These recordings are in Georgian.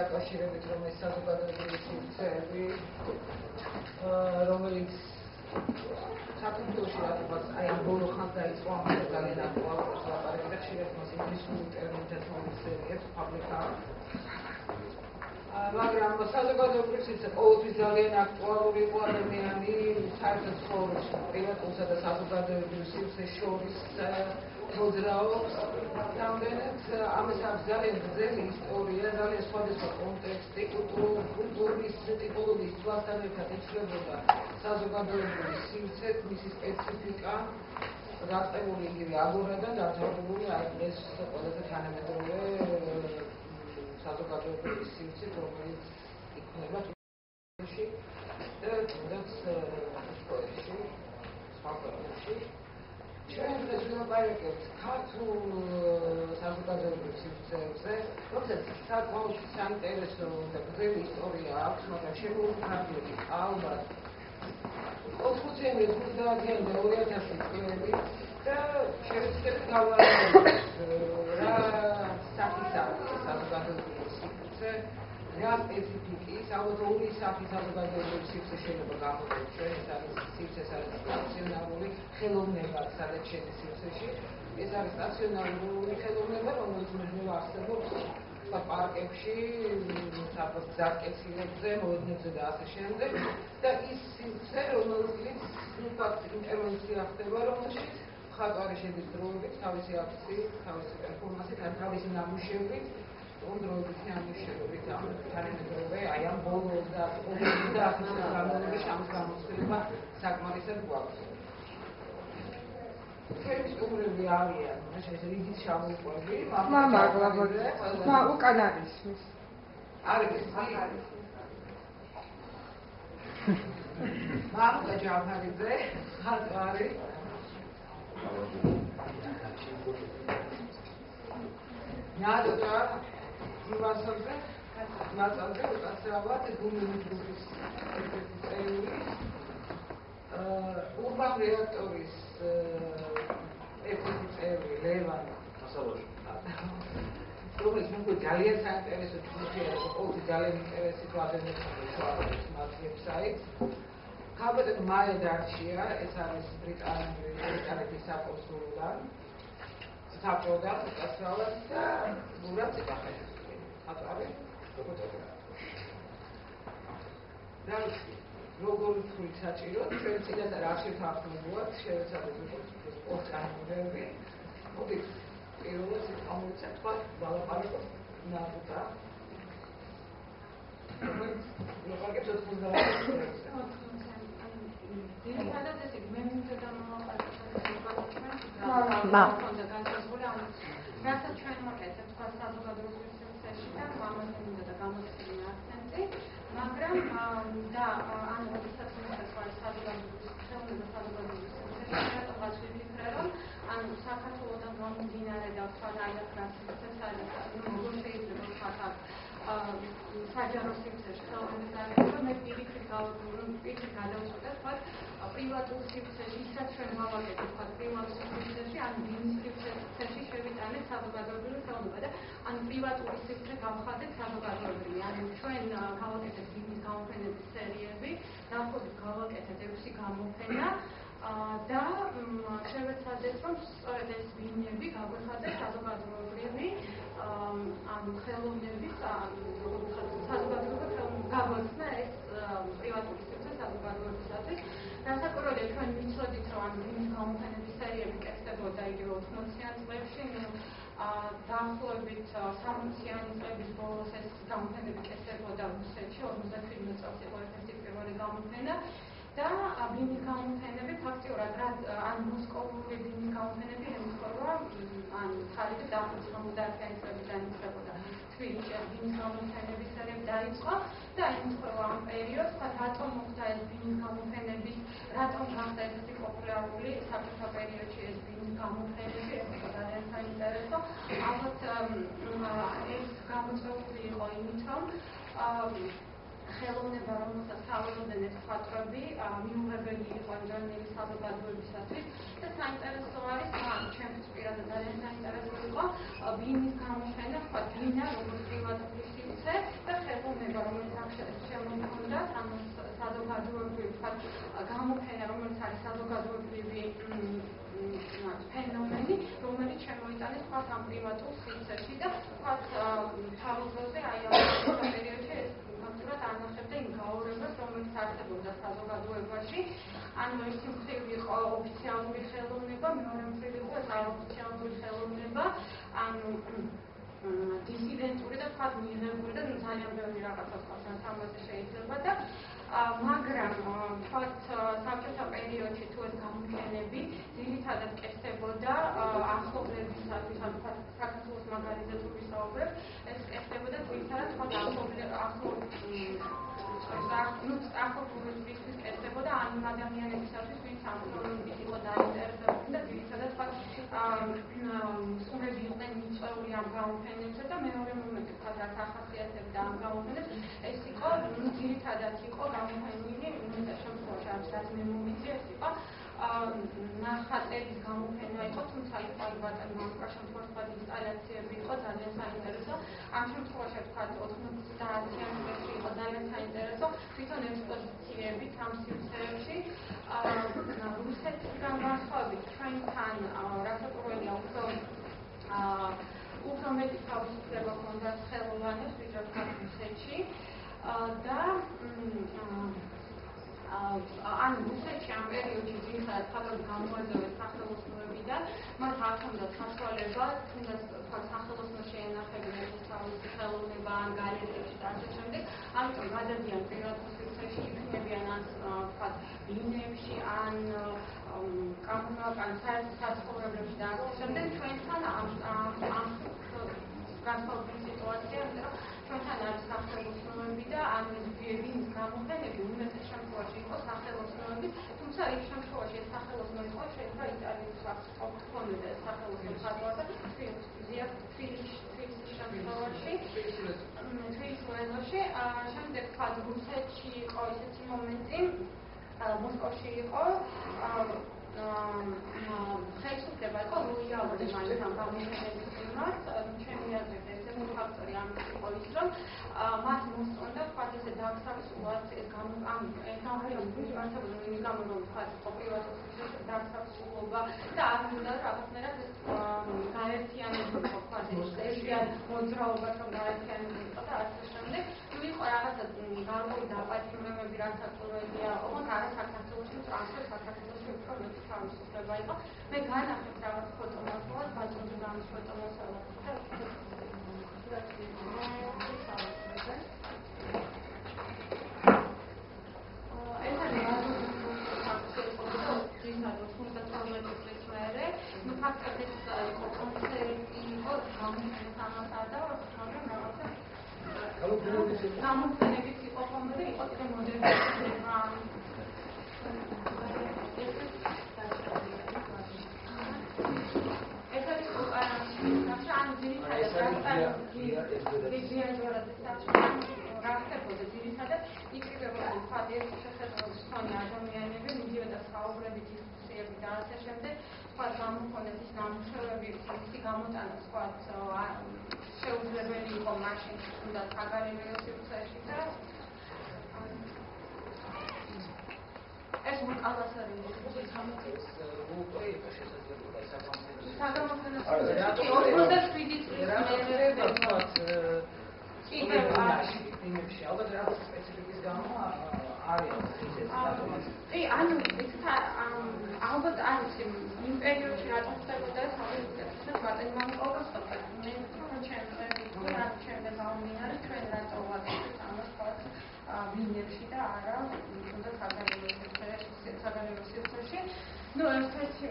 დაკავშირებით, რომ ეს საზოგადოებრივი სივრცეები, რომელიც საქართველოში რადგან აი ამ ბოლო ხანს დაიწყო ამაზე ძალიან აქტუალურობს ლაპარაკი და ხშირად მას ინგლისური ტერმინით მოიხსენიებს ფაბრიკა. მაგრამ საზოგადოებრივი სივრცე ყოველთვის ძალიან აქტუალური იყო ადამიანი საერთოდ ცხოვრებაში პრივატულსა და საზოგადოებრივ სივრცეს შორის მოძრაობს. რამდენად ამას აქვს ძალიან გრძელი ისტორია, ძალიან სხვადასხვა კონტექსტი, კულტურის ტიპოლოგიის თვალსთან ერთად იცვლებოდა საზოგადოებრივი სივრცე, მისი სპეციფიკა, დაწყებული იგივე აგორადან დაწყებული აი ეს ყველაზე თანამედროვე საზოგადოებრივი სივრცე, რომელიც იქნება თბილისში და თუნდაც სკოლებში, სხვა ქვეყნებში. ჩვენ დღეს ვილაპარაკებთ ქართულ საზოგადოებრივ სივრცეებზე, რომელსაც საკმაოდ საინტერესო და გრძელი ისტორია აქვს, მაგრამ შემოუხარდები ალბათ 80-იანი, 90-იანი და 2000-იანი წლები და შევეცდებით გავარკვევთ რა სახისაა საზოგადოებრივი სივრცე, რა სპეციფიკის, ალბათ ორი სახის საზოგადოებრივი სივრცე შეიძლება გამოყენოთ ჩვენ, ეს არის სივრცე, სადაც სტაციონარული ხელოვნება, სადაც შედის სივრცეში, ეს არის სტაციონარული ხელოვნება, რომელიც მუდმივ არსებობს პარკებში, საფოს გზატკეცილებზე, მოედნებზე და ასე შემდეგ და ის სივრცე, რომელიც ფაქტ ინტერვენცია ხდება, რომელშიც მხატვარი შედის დროებით, თავისი აქციით, თავისი პერფორმანსით, ან თავისი ნამუშევრით, დროებითი ნამუშევრით, ამ თანამედროვე, აი ამ ბოლო 20 წლის განმავლობაში ამის გამოცდილება საკმარისად გვაქვს. ჩვენი სტუმრები არიან, ეს რიგით ჩამოუყვები, უკან არის ის. არის მამუკა ჯავჰარიძე, მხატვარი. ნატა ივასოძე, ნაწილზე უკაცრავად გუმინის ჯგუფის წევრი. ურბან რეაქტორის ერთ-ერთი წევრი ლევან მასალოში. რომელიც მოგო ძალიან საინტერესო ჯგუფია, ყოველთვის ძალიან ინტერესით ვადენებს მათ ვებსაიტს. ქალბატონ მაია დარჩია, ეს არის ბრიტანეთის საკონსულოდან. საფროდან უკაცრავად და გურად იკახეთ. ხატვარი, და როგორ ვთქვით საჭიროდ, ჩვენ წინასწარ არქივს ახსნებუათ, შევეცადეთ უყურებთ პოსტკარდები. მოდით პირველად ამოიცა თქვა ვალაპარაკოთ ნატა. ლაპარაკებს 90-ზე. ძირითადად ეს მე მინდოდა რასაც ჩვენ მოკეთებთ თქვა საზოგადოებრივ სივრცეში და ამაზე მინდოდა გამოცდილი აქცენტი, მაგრამ და ანუ როდესაც მოხდა საზოგადოებრივ სივრცეში, რატომაც ვიფიქრე, რომ ანუ საქართველოდან გამომდინარე და თქვა აი აქ რაც როგორ შეიძლება ხათა საჯარო სივრცეში ხელოვნების აღება, მე პირიქით გადავწყვეტე თქვა პრივატულ სივრცეში, ისაც ჩვენ გავაკეთეთ თქვა პრივატულ სივრცეში, ან ბიზნეს სივრცეში შევიტანეთ საზოგადოებრივი ხელოვნება და ან პრივატული სივრცე გავხადეთ საზოგადოებრივი. ანუ ჩვენ გავაკეთეთ ბიზნეს გამოფენების სერიები, დაახლოებით გავაკეთეთ 6 გამოფენა და შევეცადეთ, რომ სწორედ ეს ბიზნესები გაგვეხადეთ საზოგადოებრივი ანუ ხელოვნების საზოგადოებრივი გაგვეცნა ეს პრივატული სივრცე საზოგადოებისათვის. განსაკუთრებით ჩვენ ვიცოდით, რომ ამ ბიზნეს გამოფენების სერიები კეთდებოდა იგივე 80-იან წლებში, დაახლოებით 60-იანი წლების ბოლოს ეს გამოფენები კეთდებოდა რუსეთში, 57 წელს იყო ერთ-ერთი პირველი გამოფენა და ბიზნეს გამოფენები ფაქტიურად ან მოსკოვური ბიზნეს გამოფენები ემთხვევა ან ხალხი დაახლოებით 90-იანი წლებიდან იწყებოდა თბილისში ბიზნეს გამოფენების სერიები დაიწყო და ემთხვევა ამ პერიოდს, რატომ მოხდა ეს ბიზნეს გამოფენების, რატომ გახდა ესეთი პოპულარული საბჭოთა პერიოდში ეს ბიზნეს გამოფენები, ეს იყო ძალიან საინტერესო. ალბათ ეს გამოწვეული იყო იმით, რომ ხელოვნება, რომელსაც თავებდნენ ეს მხატვრები, მიუღებელი იყო იმდენივე საზოგადოებისათვის და საინტერესო არის, ჩემთვის პირადად ძალიან საინტერესო იყო ბიზნეს გამოფენა, თქვა დინა, როგორც პრივატული სივრცე და გამოფენა, რომელიც არის საზოგადოებრივი ფენომენი, რომელიც შემოიტანეს თქვათ ამ პრივატულ სივრცეში და თქვათ თავის დროზე აი ამ პერიოდში ეს ფაქტურად ანახებდა იმ გაურებას, რომელიც არსებობდა საზოგადოებაში. ანუ ერთი მხრივ იყო ოფიციალური ხელოვნება, მეორე მხრივ იყო არაოფიციალური ხელოვნება, ანუ დისიდენტური და თქვათ მიღებული და ძალიან ბევრი რაღაცა თქვათ ამაზე შეიძლება და მაგრამ თქვათ საბჭოთა პერიოდში თუ ეს გამოფენები ძირითადად კეთდებოდა ახლობლებისათვის, ანუ თქვათ საქართველოს მაგალითზე თუ ვისაუბრებთ, ეს კეთდებოდა ძირითადად თქვათ ახლობლებისთვის კეთდებოდა ამ ადამიანებისათვის, ვინც ამ ხელოვნებით იყო დაინტერესებული და ძირითადად თქვათ სტუმრები იყვნენ მიწვეული ამ გამოფენებზე და მეორე მომენტი თქვათ რაც ახასიათებდა ამ გამოფენებს, ეს იყო ძირითადად იყო გამოფენილი შემთხვევაში რაც მე მომიწია ეს იყო ნახატების გამოფენა იყო, თუმცა იყო ბატონი მამუკა შემთხვევაში თქვათ ინსტალაციები იყო ძალიან საინტერესო. ამ შემთხვევაში თქვათ 90-იან წლებში იყო ძალიან საინტერესო თვითონ ექსპოზიციებით ამ სივრცეებში. რუსეთიდან განსხვავებით ჩვენთან რასაკვირველია უფრო მეტი თავისუფლება ჰქონდათ ხელოვანებს, ვიდრე თქვათ რუსეთში და ან რუსეთში ამ პერიოდში ძირითადად ფაქტობრივად გამოაძევეს სახელოსნოებიდან, მათ არ ჰქონდათ საშუალება, თუნდაც თქვათ სახელოსნო შეენახებინათ თავისი ხელოვნება ან გალერეებში და ასე შემდეგ, ამიტომ გადადიან პრივატულ სივრცეში, იქნებიან ან თქვათ ბინებში, ან საერთო საცხოვრებლებში და ასე შემდეგ, ჩვენთან ამ განსხვავებული სიტუაცია, იმიტომ რომ ჩვენთან არის სახელოსნოები და ამ ვინის გამოფენები უმეტეს შემთხვევაში იყო სახელოსნოები, თუმცა იმ შემთხვევაში ეს სახელოსნო იყო შეიძლება იტალიის ჰქონდა ეს სახელოსნო ხატვაზე თბილისში, შემდეგ თქვათ რუსეთში იყო ესეთი მომენტი, მოსკოვში იყო ხელისუფლება იყო ლოიალური მაინც ამ გამოფენების მიმართ. ჩემი აზრით ესეთი ფაქტორი ამის იყო ის, რომ მათ მოსწონდა თქვათ ესე დაქსავსულად ეს გამოფენები მიმართებოდა იმის გამო, რომ თქვათ იყო პრივატულ სფეროში დაქსავსულობა და არ უნდა რაღაცნაირად ეს გაერთიანებული იყო თქვათ ეს მოძრაობა, რომ გაერთიანებული იყო და ასე შემდეგ. იყო რაღაცა გარკვეული დაპატიმრებები, რაც აკურველია, ოღონდ არა საქართველოში, ტრანსფერ საქართველოში უფრო მეტი თავისუფლება იყო. მე განახეთ რაღაც ფოტომასალას, ბატონი გამის ფოტომასალას და ეს არის ну ფაქტობრივად ეს იყო კონცერტი, იყო გამოფენა ამასა და რაღაცა გამოფენებიც იყო ხოლმე და იყო კიდე მოდერნიზება. ეს არის ანუ ძირითადად იკრიბებოდა თქვათ ეს შეხედულების მქონე ადამიანები, მიდიოდა საუბრები, დისკუსიები და ასე შემდეგ, თქვათ გამოხონეს ის ნამუშევრები, მისი გამოტანა თქვათ შეუძლებელი იყო მაშინ თუნდაც საგალერეო სივრცეში და ეს უკანასკნელი ეს უკვე იყო შესაძლებელი საგამოფენო სივრცეში 47 წლის მერე იმებში ალბათ რაღაც სპეციფიკის გამო არის კი, ანუ ალბათ არის იმ პერიოდში რატომ ხდებოდა ეს ალბათ ბატონი მამუკა ხდება. მე თვითონ ჩემზე გამომდინარე ჩვენ რატო ვაკეთებთ ამას თქვათ ბინებში და არა თუნდაც საგალერეო სივრცეში. ну ერთ-ერთი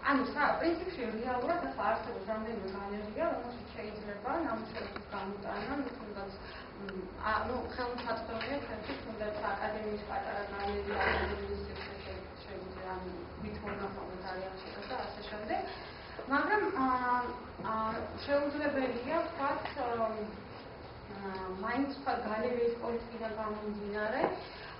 ანუ პრინციპში რეალურად ახლა არსებობს რამდენიმე გალერეა, რომელშიც შეიძლება ნამუშევრების გამოტანა, თუნდაც ხელმისაწვდომია ჩვენთვის თუნდაც აკადემიის პატარა გალერეა, აკადემიის სივრცეში შეგვიძლია მithomnახავთ არიანში და ასე შემდეგ. მაგრამ შეუძლებელია ვთქვათ მაინც ვთქვათ გალერეის პოლიტიკიდან გამომდინარე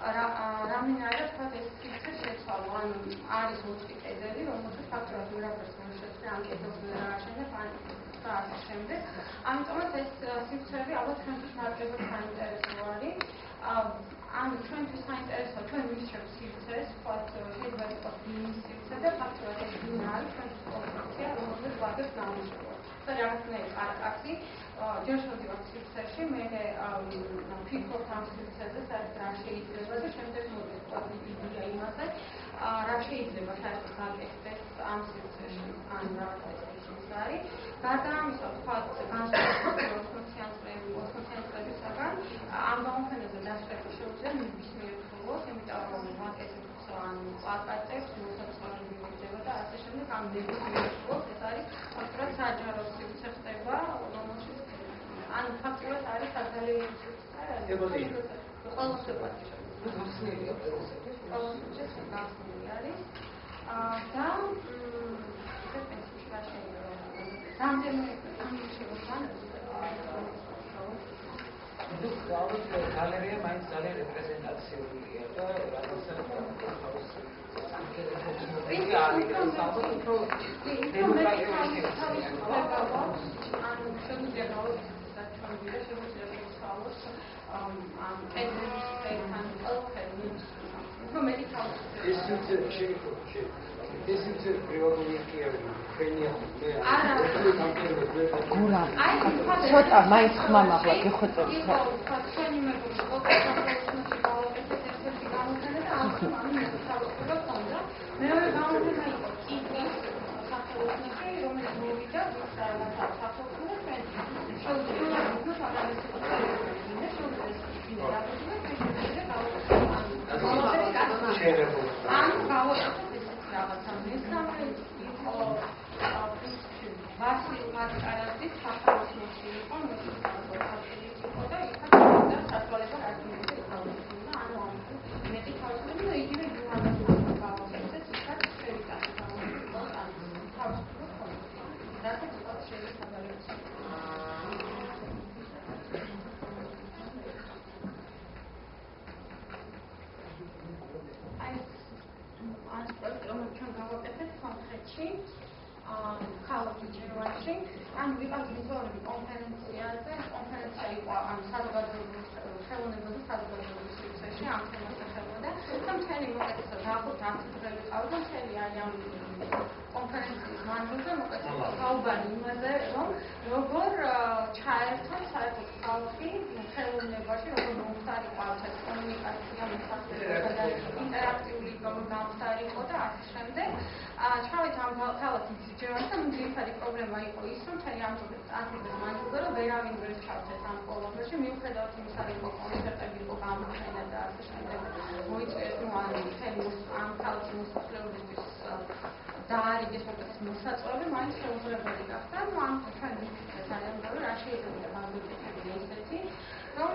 რამდენადაც თქვათ ეს სივრცე შეცვალო, ანუ არის ოთხი კედელი, რომელშიც ფაქტობრივად ვერაფერს ვერ შეცვლი, ამ კედელს ვერ ააშენებ და ასე შემდეგ. ამიტომაც ეს სივრცეები ალბათ ჩვენთვის ნაკლებად საინტერესო არის. ანუ ჩვენთვის საინტერესოა ჩვენ ვისჩევთ სივრცეს, ვთქვათ, შეიძლება იყოს დინის სივრცე და ფაქტობრივად ეს დინა არის ჩვენთვის კონსტრუქცია, რომელზეც ვარდებს ნამუშევრებს. და რაღაცნაირი კარაკაცი ჯერ შევდივართ სივრცეში, მერე ვფიქრობთ ამ სივრცეზე, საერთოდ რა შეიძლება და შემდეგ მოვიწყოთ იდეა იმაზე, რა შეიძლება საერთოდ გაკეთდეს ამ სივრცეში, ან რაღაც ესეთი არის. გარდა ამისა, ვთქვათ, განსაკუთრებით 80-იან წლებისაგან ამ გამოფენაზე დასწრება შეუძლია ნებისმიერ მხოლოდ, იმიტომ რომ ვაკეთებთ პლაკატებს, მოსაცვლელი მიღება და ასე შემდეგ ამ ნებისმიერ მხოლოდ ეს არის ფაქტობრივად საჯარო სივრცე ხდება, რომელშიც ან ფაქტობრივად არის საგალერო სივრცე. ყველაზე გახსნილია ყველაზე გახსნილი არის და რამდენიმე გალერეა მაინც ძალიან რეპრეზენტაციულია და რაღაცა ცოტა მაინც ხმა მაღლა გეხოწებს მეორე გამოფენა იყო კიტის სახელოსნოში, რომელიც მოვიდა სახელოსნოში ჩვენ შევძლებთ ქალაქი ჯერვაში, ან ვიყავთ ვიზუალური კონფერენციაზე, კონფერენცია იყო ან საზოგადოების ხელოვნებაზე საზოგადოების სივრცეში, ამ თემასთან ხელმოდა და მთელი მოკლედ დაახლოებით 10 დღე ვიყავდა მთელი აი ამ კონფერენციის მანძილზე მოკლედ საუბარი იმაზე, რომ როგორ ჩაერთონ საერთოდ ხალხი ხელოვნებაში, როგორ მომხდარიყო ეს კომუნიკაცია მოსახლეობასთან და ინტერაქტიული გამხდარიყო და ასე შემდეგ. ჩავით ამ ქალაქის ჯერვაში და ძირითადი პრობლემა იყო ის, რომ მთელი ამ 10 დღის მანძილზე რომ ვერავინ ვერ ჩავთეს ამ პოლონიაში, მიუხედავად იმისა, რომ იყო კონცერტები, იყო გამოფენა და ასე შემდეგ. მოიწვიეს მთელი ამ ქალაქის მოსახლეობისთვის დაარიგეს მოკლედ მოსაწვევი, მაინც შეუძლებელი გახდა. ამ ჩვენ ვიფიქრეთ ძალიან ბევრი, რა შეიძლება გავაკეთებინა ისეთი, რომ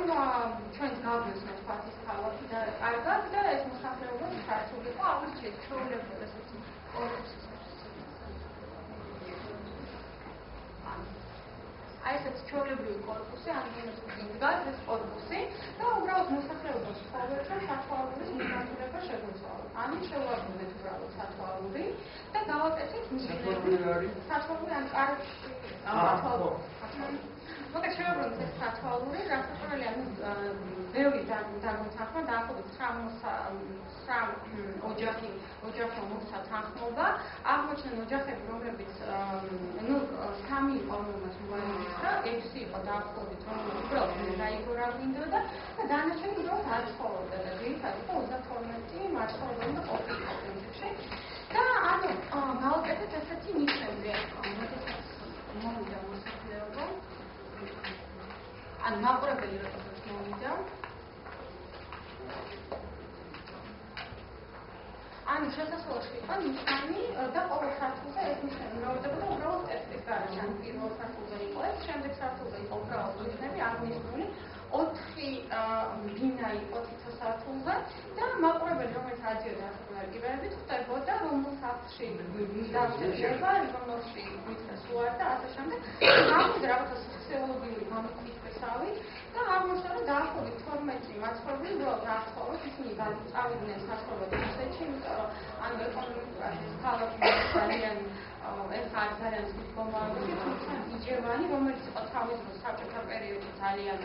ჩვენს გავგზავნოთ თქვათ ის ქალაქი და კარგად და ეს მოსახლეობა საერთოდ აუჩეთ ჩვეულებრივ ესეთი აი ესეთი ჩვეულებრივი კორპუსი, ან იდგას ეს კორპუსი და უბრალოდ მოსახლეობას ცხოვრობს, რომ სათვალურის მიმართულება შეგვეცვალა. ანუ შევაგდოთ უბრალოდ სათვალური და გავაკეთეთ სათვალური ან კარგში მოკლედ შევაგდოთ ეს სათვალური, რასაკვირველია, ანუ ბევრი დაგვეთანხმა, დაახლოებით 9 ოჯახი მოხდა თანხმობა. აღმოჩნდნენ ოჯახები, რომლებიც 3 იყო რომელმაც მოაიღო, 6 იყო დაახლოებით, რომელიც უბრალოდ დაიგორავინდოდა და დანარჩენი უბრალოდ არ ცხოვრობდა და ძირითადად იყო 32 მაცხოვრებელი და ყოფილი პრინციპში. და ანუ გავაკეთეთ ესეთი ნიშნები, როდესაც მოვიდა მოსახლეობა, ან მაყურებელი როდესაც მოვიდა, ანუ შესასვლელში იყო ნიშანი და ყოველ სართულზე ეს ნიშანი მრავლდებოდა უბრალოდ ტექსტის გარშე. ანუ პირველ სართულზე იყო ეს, შემდეგ სართულზე იყო უბრალოდ ნიშნები აღნიშნული, 4 ბინა იყო თითო სართულზე და მაყურებელი, რომელიც ადიოდა არქივებით, ხვდებოდა რომელ სახლში დასწრება, რომელში მიწას უარ და ასე შემდეგ. ამით რაღაცა სოციოლოგიური გამოკითხვისავით და აღმოჩნდა, რომ დაახლოებით 12 მაცხოვრებელი უბრალოდ არ ცხოვრობს, ისინი წავიდნენ საცხოვრებლად რუსეთში, იმიტომ რომ ანუ ეკონომიკურად ეს ქალაქი ძალიან ეხლა ძალიან მსგავსი, თუმცა იჯევანი, რომელიც იყო თავის საბჭოთა პერიოდი ძალიან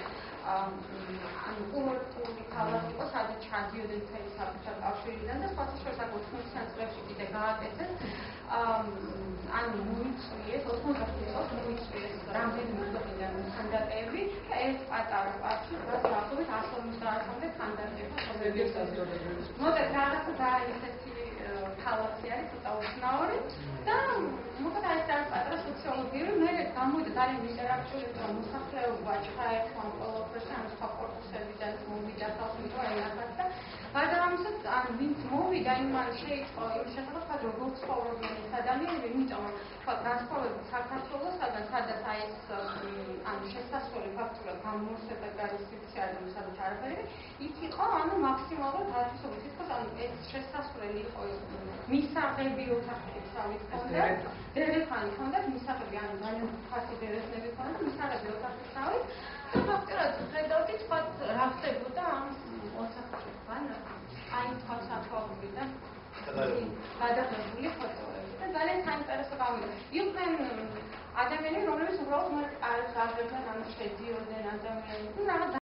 კურორტული ქალაქი იყო, სადაც ჩადიოდნენ მთელი საბჭოთა კავშირიდან და სხვა შორისაკო 80-იან წლებში კიდე გააკეთეს. მოიწვიეს 90 წელს მოიწვიეს რამდენიმე ქვეყნიდან ხანდაკები და ეს პატარა პარკი დაახლოებით 150-მდე ხანდაკება ხდებოდა. მოდით რაღაცა დაისეთი ქალაქი არის ცოტა უცნაური და მოკლედ ეს არის პატარა სოციოლოგიური, მე გამოვიდა ძალიან ინტერაქტიული მოსახლეობა ჩაერთვა ყველაფერს ან სხვა კორპუსებიდან მოვიდა ხალხი ენახათ და გარდა ამისა ვინც მოვიდა იმან შეიწყო იმ შესაძლებლად როგორ ცხოვრობენ ეს ადამიანები, იმიტომ რომ თქვა განსხვავებით საქართველოსაგან, სადაც აი ეს შესასვლელი ფაქტურად გამოსება გადასიცხადე სადაც არაფერი, იქ იყო მაქსიმალურად ათასობით თითქოს ეს შესასვლელი იყო მისაღები ოთახებით სამით ჰქონდა, დერეფანი ჰქონდა, მისაღები ძალიან ფასი დერეფნები ჰქონდა, მისაღები ოთახებით სამით და ფაქტურად ხედავდით სხვა რა ხდებოდა ამ ოთახებთან, აი თქვა საფორმიდან გადაღებული ფოტოები და ძალიან საინტერესო გამოვიდა. იყვნენ ადამიანები, რომლებიც უბრალოდ არ აღებდნენ, შედიოდნენ ადამიანები,